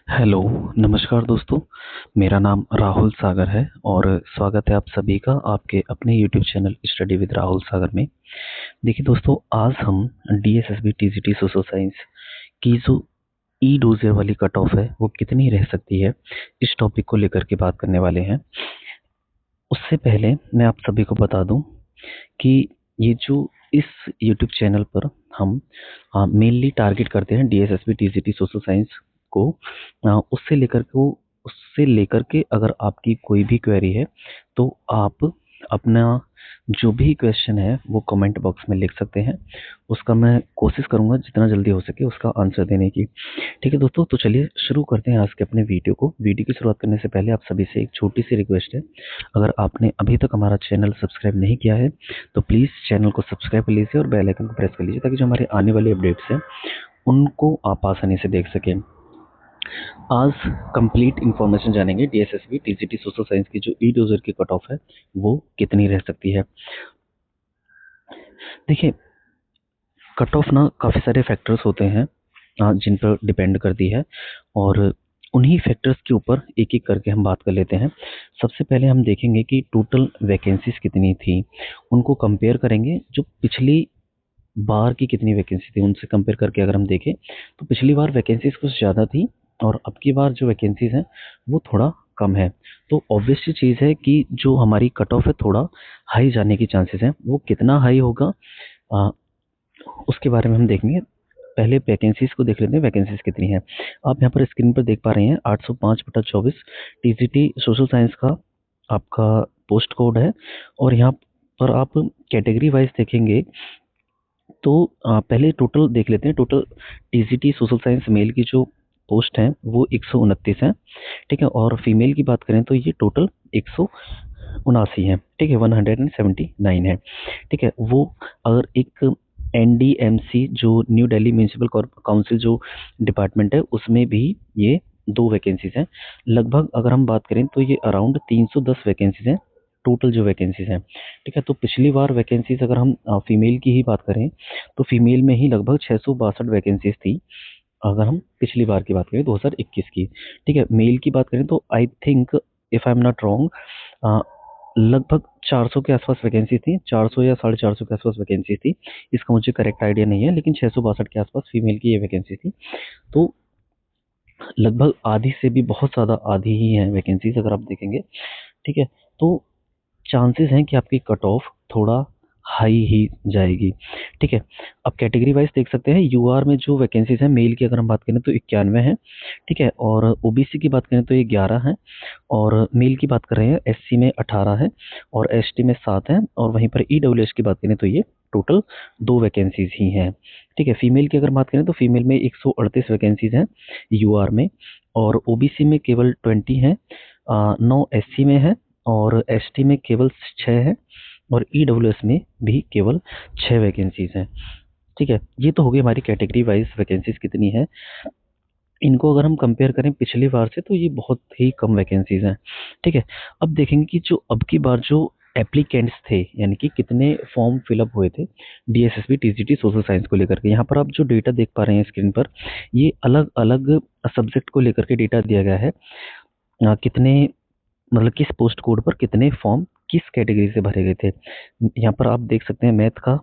Hello, नमस्कार दोस्तों। मेरा नाम राहुल सागर है और स्वागत है आप सभी का आपके अपने YouTube channel study with Rahul Sagar में। देखिए दोस्तों, आज हम डीएसएसबी टीजीटी सोशल साइंस की जो ई डोजर वाली कट ऑफ है वो कितनी रह सकती है, इस टॉपिक को लेकर के बात करने वाले हैं। उससे पहले मैं आप सभी को बता दूं कि ये जो इस यूट्यूब चैनल पर हम मेनली टारगेट करते हैं डीएसएसबी टीजीटी सोशल साइंस को। उससे लेकर के अगर आपकी कोई भी क्वेरी है तो आप अपना जो भी क्वेश्चन है वो कमेंट बॉक्स में लिख सकते हैं। उसका मैं कोशिश करूंगा जितना जल्दी हो सके उसका आंसर देने की। ठीक है दोस्तों, तो चलिए शुरू करते हैं आज के अपने वीडियो को। वीडियो की शुरुआत करने से पहले आप सभी से एक छोटी सी रिक्वेस्ट है, अगर आपने अभी तक हमारा चैनल सब्सक्राइब नहीं किया है तो प्लीज़ चैनल को सब्सक्राइब कर लीजिए और बेल आइकन को प्रेस कर लीजिए ताकि जो हमारे आने वाले अपडेट्स हैं उनको आप आसानी से देख सकें। आज कंप्लीट इन्फॉर्मेशन जानेंगे डीएसएसबी टीजीटी सोशल साइंस की जो ई डोजर की कट ऑफ है वो कितनी रह सकती है। देखिए, कट ऑफ ना काफ़ी सारे फैक्टर्स होते हैं जिन पर डिपेंड करती है और उन्हीं फैक्टर्स के ऊपर एक एक करके हम बात कर लेते हैं। सबसे पहले हम देखेंगे कि टोटल वैकेंसीज कितनी थी, उनको कंपेयर करेंगे जो पिछली बार की कितनी वैकेंसी थी उनसे कंपेयर करके। अगर हम देखें तो पिछली बार वैकेंसीज कुछ ज़्यादा थी और अब की बार जो वैकेंसीज हैं वो थोड़ा कम है। तो ऑब्वियस सी चीज़ है कि जो हमारी कट ऑफ है थोड़ा हाई जाने की चांसेस हैं। वो कितना हाई होगा उसके बारे में हम देखेंगे। पहले वैकेंसीज को देख लेते हैं, वैकेंसीज कितनी है। आप यहाँ पर स्क्रीन पर देख पा रहे हैं 805/24 टीजीटी सोशल साइंस का आपका पोस्ट कोड है। और यहाँ पर आप कैटेगरी वाइज देखेंगे तो पहले टोटल देख लेते हैं। Total TGT social science male की जो पोस्ट हैं वो 129 हैं, ठीक है। और फीमेल की बात करें तो ये टोटल 179 है, ठीक है, 179 है, ठीक है। वो अगर एक एनडीएमसी जो न्यू दिल्ली म्यूनिसिपल काउंसिल जो डिपार्टमेंट है उसमें भी ये 2 वैकेंसीज हैं। लगभग अगर हम बात करें तो ये अराउंड 310 वैकेंसीज हैं टोटल जो वैकेंसीज हैं, ठीक है। तो पिछली बार वैकेंसीज अगर हम फीमेल की ही बात करें तो फीमेल में ही लगभग 662 वैकेंसीज थी अगर हम पिछली बार की बात करें 2021 की, ठीक है। मेल की बात करें तो I think if I am not wrong लगभग 400 के आसपास वैकेंसी थी, 400 या 450 के आसपास वैकेंसी थी। इसका मुझे करेक्ट आइडिया नहीं है, लेकिन 662 के आसपास फीमेल की ये वैकेंसी थी। तो लगभग आधी से भी बहुत ज़्यादा आधी ही है वैकेंसीज अगर आप देखेंगे, ठीक है। तो चांसेस हैं कि आपकी कट ऑफ थोड़ा हाई ही जाएगी, ठीक है। अब कैटेगरी वाइज देख सकते हैं। यूआर में जो वैकेंसीज हैं मेल की अगर हम बात करें तो 91 है, ठीक है। और ओबीसी की बात करें तो ये 11 है और मेल की बात कर रहे हैं एससी में 18 है और एसटी में 7 है। और वहीं पर ईडब्ल्यूएस की बात करें तो ये टोटल 2 वैकेंसीज ही हैं, ठीक है। फीमेल की अगर बात करें तो फीमेल में 138 वैकेंसीज हैं यूआर में और ओबीसी में केवल 20 हैं, 9 एससी में है और एसटी में केवल 6 है और ईडब्ल्यूएस में भी केवल 6 वैकेंसीज हैं, ठीक है। ये तो हो गई हमारी कैटेगरी वाइज वैकेंसीज कितनी है। इनको अगर हम कंपेयर करें पिछली बार से तो ये बहुत ही कम वैकेंसीज हैं, ठीक है। अब देखेंगे कि जो अब की बार जो एप्लीकेंट्स थे यानी कि कितने फॉर्म फिलअप हुए थे डीएसएसबी टीजीटी सोशल साइंस को लेकर के। यहाँ पर आप जो डेटा देख पा रहे हैं स्क्रीन पर ये अलग अलग सब्जेक्ट को लेकर के डेटा दिया गया है। कितने मतलब किस पोस्ट कोड पर कितने फॉर्म किस कैटेगरी से भरे गए थे। यहाँ पर आप देख सकते हैं मैथ का,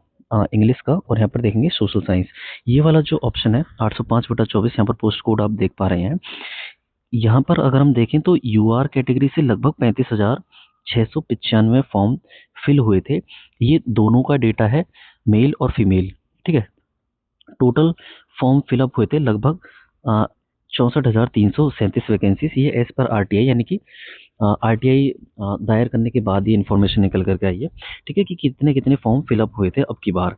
इंग्लिश का और यहाँ पर देखेंगे सोशल साइंस। ये वाला जो ऑप्शन है 805/24 यहाँ पर पोस्ट कोड आप देख पा रहे हैं। यहाँ पर अगर हम देखें तो यूआर कैटेगरी से लगभग 35,695 फॉर्म फिल हुए थे। ये दोनों का डेटा है, मेल और फीमेल, ठीक है। टोटल फॉर्म फिलअप हुए थे लगभग 64,337 वैकेंसीज। ये एज पर आरटीआई यानी कि आरटीआई दायर करने के बाद ये इन्फॉर्मेशन निकल करके आई है, ठीक है, कि कितने कितने फॉर्म फिलअप हुए थे अब की बार।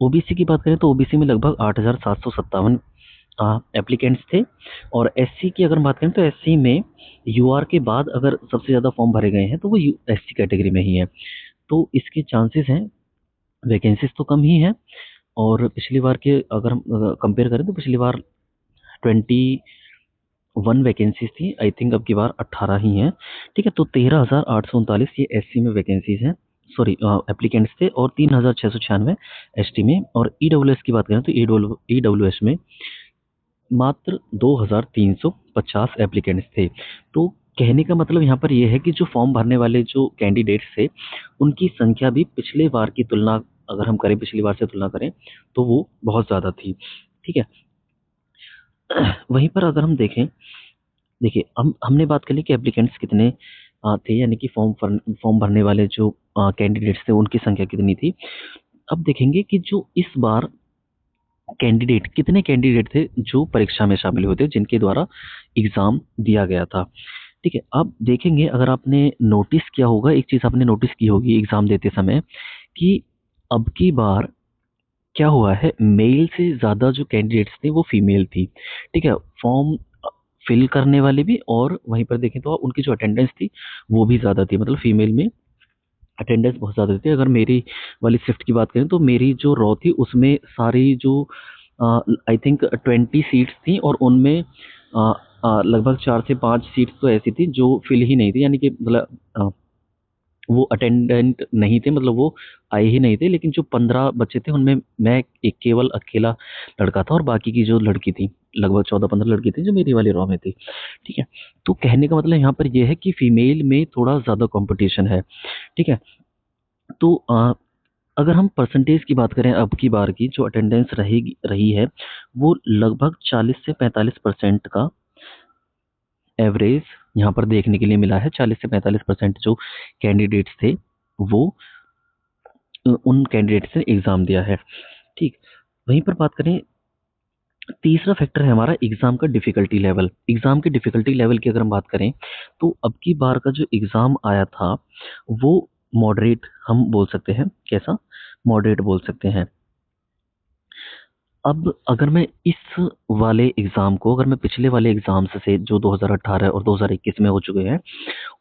ओबीसी की बात करें तो ओबीसी में लगभग 8,757 एप्लीकेंट्स थे और एससी की अगर बात करें तो एससी में यूआर के बाद अगर सबसे ज़्यादा फॉर्म भरे गए हैं तो वो एससी कैटेगरी में ही है। तो इसके चांसेस हैं, वैकेंसीज तो कम ही हैं और पिछली बार के अगर हम कंपेयर करें तो पिछली बार 21 वैकेंसीज थी, आई थिंक अब की बार 18 ही हैं, ठीक है। तो 13,839 ये एससी में वैकेंसीज हैं, सॉरी एप्लीकेंट्स थे और 3,696 एसटी में। और ईडब्ल्यूएस की बात करें तो ईडब्ल्यूएस में मात्र 2350 एप्लीकेंट्स थे। तो कहने का मतलब यहाँ पर यह है कि जो फॉर्म भरने वाले जो कैंडिडेट्स थे उनकी संख्या भी पिछले बार की तुलना, अगर हम करें पिछली बार से तुलना करें, तो वो बहुत ज़्यादा थी। ठीक है। वहीं पर अगर हम देखें, देखिए हमने बात कर ली कि एप्लीकेंट्स कितने थे, यानी कि फॉर्म भरने वाले जो कैंडिडेट्स थे उनकी संख्या कितनी थी। अब देखेंगे कि जो इस बार कितने कैंडिडेट थे जो परीक्षा में शामिल हुए थे, जिनके द्वारा एग्जाम दिया गया था। ठीक है। अब देखेंगे, अगर आपने नोटिस किया होगा, एक चीज आपने नोटिस की होगी एग्जाम देते समय, कि अब की बार क्या हुआ है, मेल से ज्यादा जो कैंडिडेट्स थे वो फीमेल थी। ठीक है। फॉर्म फिल करने वाले भी, और वहीं पर देखें तो उनकी जो अटेंडेंस थी वो भी ज्यादा थी, मतलब फीमेल में अटेंडेंस बहुत ज़्यादा थी। अगर मेरी वाली शिफ्ट की बात करें तो मेरी जो रॉ थी उसमें सारी जो आई थिंक 20 सीट्स थी, और उनमें लगभग 4 से 5 सीट्स तो ऐसी थी जो फिल ही नहीं थी, यानी कि मतलब वो अटेंडेंट नहीं थे, मतलब वो आए ही नहीं थे। लेकिन जो 15 बच्चे थे उनमें मैं एक केवल अकेला लड़का था, और बाकी की जो लड़की थी, लगभग 14-15 लड़की थी जो मेरी वाली रॉ में थी। ठीक है। तो कहने का मतलब यहाँ पर यह है कि फीमेल में थोड़ा ज़्यादा कंपटीशन है। ठीक है। तो अगर हम परसेंटेज की बात करें, अब की बार की जो अटेंडेंस रहेगी रही है वो लगभग 40 से 45% का एवरेज यहाँ पर देखने के लिए मिला है। 40 से 45% जो कैंडिडेट्स थे वो उन कैंडिडेट्स ने एग्जाम दिया है। ठीक। वहीं पर बात करें, तीसरा फैक्टर है हमारा एग्जाम का डिफिकल्टी लेवल। एग्जाम के डिफिकल्टी लेवल की अगर हम बात करें तो अब की बार का जो एग्जाम आया था वो मॉडरेट हम बोल सकते हैं। कैसा? मॉडरेट बोल सकते हैं। अब अगर मैं इस वाले एग्जाम को, अगर मैं पिछले वाले एग्जाम्स से जो 2018 और 2021 में हो चुके हैं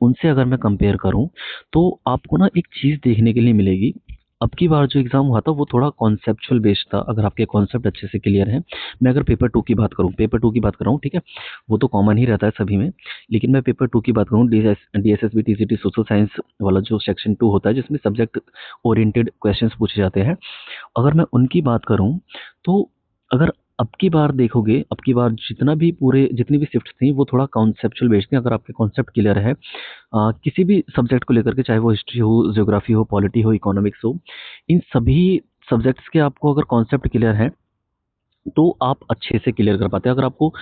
उनसे अगर मैं कंपेयर करूं, तो आपको ना एक चीज देखने के लिए मिलेगी। अब की बार जो एग्जाम हुआ था वो थोड़ा कॉन्सेप्चुअल बेस्ड था, अगर आपके कॉन्सेप्ट अच्छे से क्लियर हैं। मैं अगर पेपर टू की बात करूं, पेपर टू की बात कर रहा हूं, ठीक है, वो तो कॉमन ही रहता है सभी में। लेकिन मैं पेपर टू की बात करूं, डीएसएसबी टीसीटी सोशल साइंस वाला जो सेक्शन टू होता है जिसमें सब्जेक्ट ओरिएंटेड क्वेश्चंस पूछे जाते हैं, अगर मैं उनकी बात करूं, तो अगर अब की बार देखोगे, अब की बार जितनी भी शिफ्ट थी वो थोड़ा कॉन्सेप्चुअल बेस्ड थी। अगर आपके कॉन्सेप्ट क्लियर है किसी भी सब्जेक्ट को लेकर के, चाहे वो हिस्ट्री हो, ज्योग्राफी हो, पॉलिटी हो, इकोनॉमिक्स हो, इन सभी सब्जेक्ट्स के आपको अगर कॉन्सेप्ट क्लियर है तो आप अच्छे से क्लियर कर पाते हैं। अगर आपको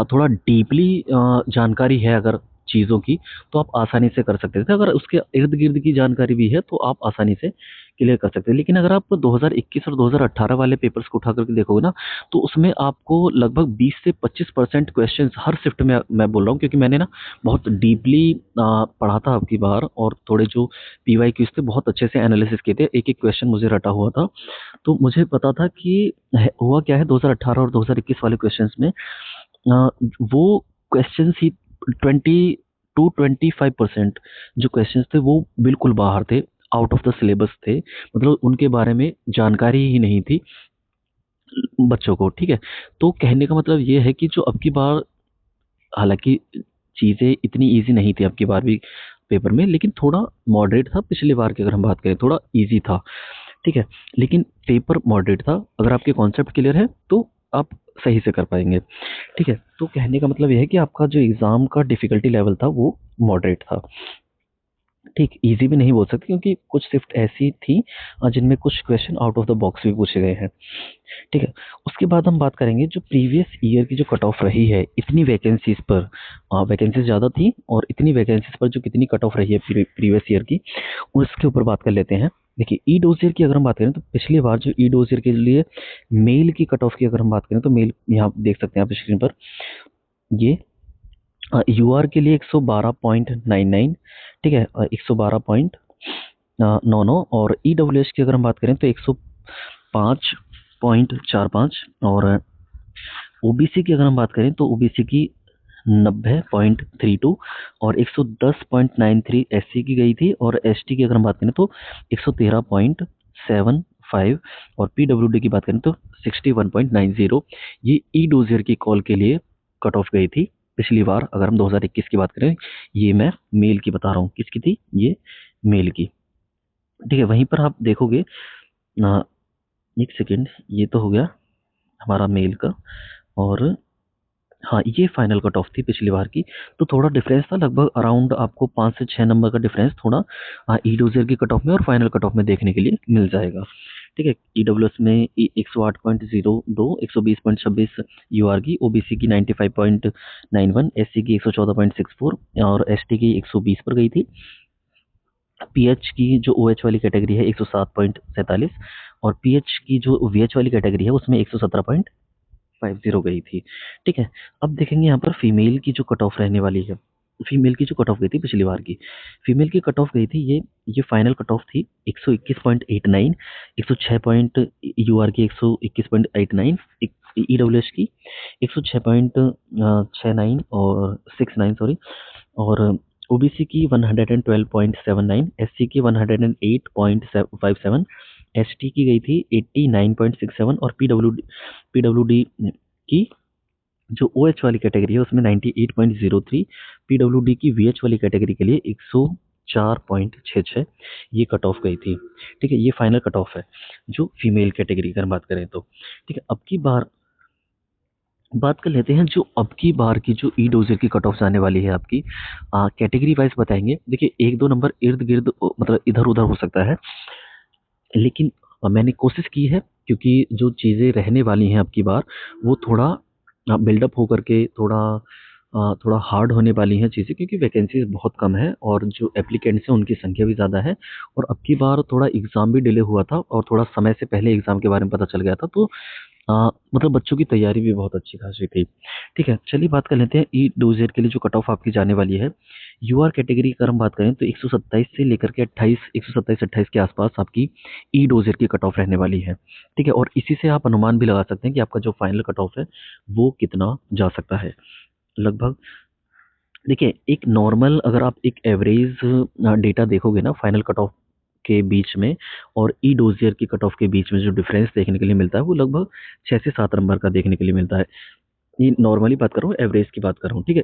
थोड़ा डीपली जानकारी है अगर चीज़ों की, तो आप आसानी से कर सकते थे। अगर उसके इर्द गिर्द की जानकारी भी है तो आप आसानी से क्लियर कर सकते हैं। लेकिन अगर आप 2021 और 2018 वाले पेपर्स को उठा करके देखोगे ना, तो उसमें आपको लगभग 20 से 25% क्वेश्चन हर शिफ्ट में, मैं बोल रहा हूँ क्योंकि मैंने ना बहुत डीपली पढ़ा था आपकी बार, और थोड़े जो पीवाई क्यूज थे बहुत अच्छे से एनालिसिस किए थे, एक एक क्वेश्चन मुझे रटा हुआ था। तो मुझे पता था कि हुआ क्या है 2018 और 2021 वाले क्वेश्चंस में, वो क्वेश्चंस ही 20 to 25% जो क्वेश्चंस थे वो बिल्कुल बाहर थे, आउट ऑफ द सिलेबस थे, मतलब उनके बारे में जानकारी ही नहीं थी बच्चों को। ठीक है। तो कहने का मतलब ये है कि जो अब की बार, हालांकि चीज़ें इतनी इजी नहीं थी अब की बार भी पेपर में, लेकिन थोड़ा मॉडरेट था। पिछली बार की अगर हम बात करें थोड़ा इजी था। ठीक है। लेकिन पेपर मॉडरेट था, अगर आपके कॉन्सेप्ट क्लियर है तो आप सही से कर पाएंगे। ठीक है। तो कहने का मतलब यह है कि आपका जो एग्ज़ाम का डिफ़िकल्टी लेवल था वो मॉडरेट था। ठीक, ईज़ी भी नहीं बोल सकते क्योंकि कुछ शिफ्ट ऐसी थी जिनमें कुछ question out of the box भी पूछे गए हैं। ठीक है। उसके बाद हम बात करेंगे जो प्रीवियस ईयर की जो कट ऑफ रही है, इतनी वैकेंसीज पर, वैकेंसीज ज़्यादा थी और इतनी वैकेंसीज पर जो कितनी कट ऑफ रही है प्रीवियस ईयर की, उसके ऊपर बात कर लेते हैं। देखिए, ई डोजियर की अगर हम बात करें तो पिछली बार जो ई डोजियर के लिए मेल की कट ऑफ की अगर हम बात करें तो मेल यहाँ देख सकते हैं आप स्क्रीन पर, ये यूआर के लिए 112.99, ठीक है, 112.99, और ईडब्ल्यूएस की अगर हम बात करें तो 105.45, और ओबीसी की अगर हम बात करें तो ओबीसी की 90.32, और 110.93 एससी की गई थी, और एसटी की अगर हम बात करें तो 113.75, और पीडब्ल्यूडी की बात करें तो 61.90। ये ई डोजियर की कॉल के लिए कट ऑफ गई थी पिछली बार। अगर हम 2021 की बात करें, ये मैं मेल की बता रहा हूँ, किसकी थी ये, मेल की। ठीक है। वहीं पर आप देखोगे ना, एक सेकेंड, ये तो हो गया हमारा मेल का, और हाँ, ये फाइनल कट ऑफ थी पिछली बार की। तो थोड़ा डिफरेंस था, लगभग अराउंड आपको 5 से 6 नंबर का डिफरेंस थोड़ा ई डोजर की कट ऑफ में और फाइनल कट ऑफ में देखने के लिए मिल जाएगा। ठीक है, ईडब्ल्यूएस में 108.02, 120.26 यूआर की, ओबीसी की 95.91, एससी की 114.64 और एसटी की 120 पर गई थी। पीएच की जो ओएच वाली कैटेगरी है 107.47 और पीएच की जो वीएच वाली कैटेगरी है उसमें 117.50 गई थी। ठीक है, अब देखेंगे यहाँ पर फीमेल की जो कट ऑफ रहने वाली है। फीमेल की जो कट ऑफ गई थी पिछली बार की, फीमेल की कट ऑफ गई थी, ये फाइनल कट ऑफ थी 121.89, 106 पॉइंट यूआर की 121.89, ईडब्ल्यूएस की 106.69 और 69 सॉरी, और ओबीसी की 112.79, एससी की 108.57, एसटी की गई थी 89.67 और पीडब्ल्यूडी की जो ओएच वाली कैटेगरी है उसमें 98.03, पीडब्ल्यूडी की वीएच वाली कैटेगरी के लिए 104.66 ये कट ऑफ गई थी। ठीक है, ये फाइनल कट ऑफ है जो फीमेल कैटेगरी की अगर बात करें तो। ठीक है, अब की बार बात कर लेते हैं जो अब की बार की जो ई डोजर की कट ऑफ जाने वाली है आपकी, कैटेगरी वाइज बताएंगे। देखिए, एक दो नंबर इर्द गिर्द मतलब इधर उधर हो सकता है, लेकिन मैंने कोशिश की है क्योंकि जो चीज़ें रहने वाली हैं अब की बार वो थोड़ा बिल्डअप होकर के थोड़ा हार्ड होने वाली हैं चीज़ें, क्योंकि वैकेंसीज बहुत कम है और जो एप्लीकेंट्स हैं उनकी संख्या भी ज़्यादा है और अब की बार थोड़ा एग्ज़ाम भी डिले हुआ था और थोड़ा समय से पहले एग्ज़ाम के बारे में पता चल गया था, तो मतलब बच्चों की तैयारी भी बहुत अच्छी खासी थी। ठीक है, चलिए बात कर लेते हैं ई डोजर के लिए जो कट ऑफ आपकी जाने वाली है। यूआर कैटेगरी की अगर हम बात करें तो 127 से लेकर के 28, 127-28 के आसपास आपकी ई डोजर की कट ऑफ रहने वाली है। ठीक है, और इसी से आप अनुमान भी लगा सकते हैं कि आपका जो फाइनल कट ऑफ है वो कितना जा सकता है लगभग। देखिए, एक नॉर्मल अगर आप एक एवरेज डेटा देखोगे ना फाइनल कट ऑफ के बीच में और ई डोजियर की कट ऑफ के बीच में जो डिफरेंस देखने के लिए मिलता है वो लगभग 6 से 7 नंबर का देखने के लिए मिलता है। ये नॉर्मली बात कर रहा हूँ, एवरेज की बात कर रहा हूँ। ठीक है,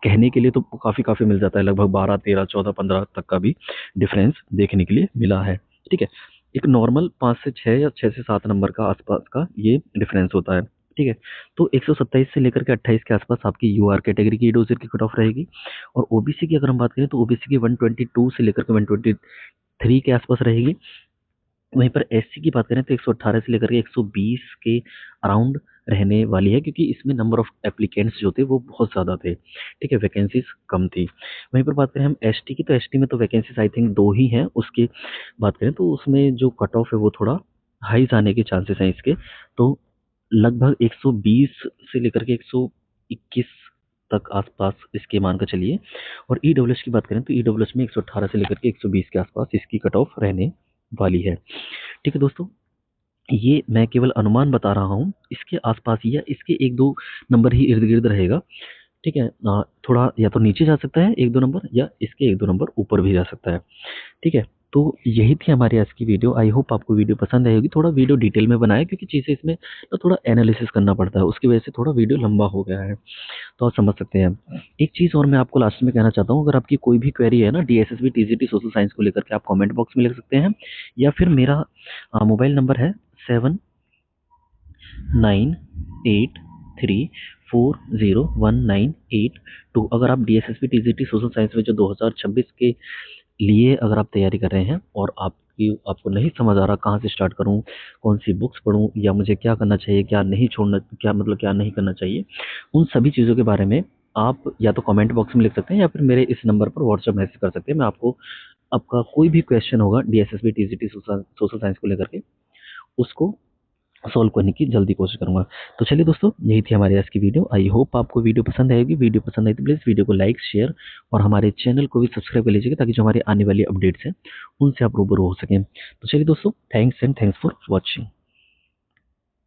कहने के लिए तो काफ़ी मिल जाता है, लगभग 12, 13, 14, 15 तक का भी डिफरेंस देखने के लिए मिला है। ठीक है, एक नॉर्मल 5 से 6 या 6 से 7 नंबर का आसपास का ये डिफरेंस होता है। ठीक है, तो 127 से लेकर के 28 के आसपास आपकी यूआर कैटेगरी की डोजर की कट ऑफ रहेगी और ओबीसी की अगर हम बात करें तो ओबीसी की 122 से लेकर के 123 के आसपास रहेगी। वहीं पर एससी की बात करें तो 118 से लेकर के 120 के अराउंड रहने वाली है, क्योंकि इसमें नंबर ऑफ एप्लीकेंट्स जो थे वो बहुत ज़्यादा थे। ठीक है, वैकेंसीज कम थी। वहीं पर बात करें हम एसटी की तो एसटी में तो वैकेंसीज आई थिंक 2 ही हैं। उसकी बात करें तो उसमें जो कट ऑफ है वो थोड़ा हाई जाने के चांसेस हैं इसके, तो लगभग 120 से लेकर के 121 तक आसपास इसके मान कर चलिए। और ईडब्ल्यूएस की बात करें तो ईडब्ल्यूएस में 118 से लेकर के 120 के आसपास इसकी कट ऑफ रहने वाली है। ठीक है दोस्तों, ये मैं केवल अनुमान बता रहा हूँ, इसके आसपास ही या इसके 1-2 नंबर ही इर्द-गिर्द रहेगा। ठीक है, थोड़ा या तो नीचे जा सकता है 1-2 नंबर या इसके 1-2 नंबर ऊपर भी जा सकता है। ठीक है, तो यही थी हमारी आज की वीडियो। आई होप आपको वीडियो पसंद आई होगी। थोड़ा वीडियो डिटेल में बनाया क्योंकि चीज़ें इसमें ना थोड़ा एनालिसिस करना पड़ता है, उसकी वजह से थोड़ा वीडियो लंबा हो गया है, तो आप समझ सकते हैं। एक चीज़ और मैं आपको लास्ट में कहना चाहता हूँ, अगर आपकी कोई भी क्वेरी है ना डीएसएसबी, टीजीटी, सोशल साइंस को लेकर के आप कमेंट बॉक्स में लिख सकते हैं या फिर मेरा मोबाइल नंबर है 7983401982। अगर आप डीएसएसबी, टीजीटी, सोशल साइंस में जो 2026 के लिए अगर आप तैयारी कर रहे हैं और आपको नहीं समझ आ रहा कहाँ से स्टार्ट करूँ, कौन सी बुक्स पढूँ या मुझे क्या करना चाहिए, क्या नहीं छोड़ना, क्या मतलब क्या नहीं करना चाहिए, उन सभी चीज़ों के बारे में आप या तो कमेंट बॉक्स में लिख सकते हैं या फिर मेरे इस नंबर पर व्हाट्सएप मैसेज कर सकते हैं। मैं आपको आपका कोई भी क्वेश्चन होगा डीएसएसबी, टीजीटी, सोशल साइंस को लेकर के उसको सॉल्व करने की जल्दी कोशिश करूँगा। तो चलिए दोस्तों, यही थी हमारी आज की वीडियो। आई होप आपको वीडियो पसंद आएगी। वीडियो पसंद आई तो प्लीज़ वीडियो को लाइक, शेयर और हमारे चैनल को भी सब्सक्राइब कर लीजिएगा ताकि जो हमारी आने वाली अपडेट्स हैं उनसे आप रूबरू हो सकें। तो चलिए दोस्तों, थैंक्स फॉर वॉचिंग।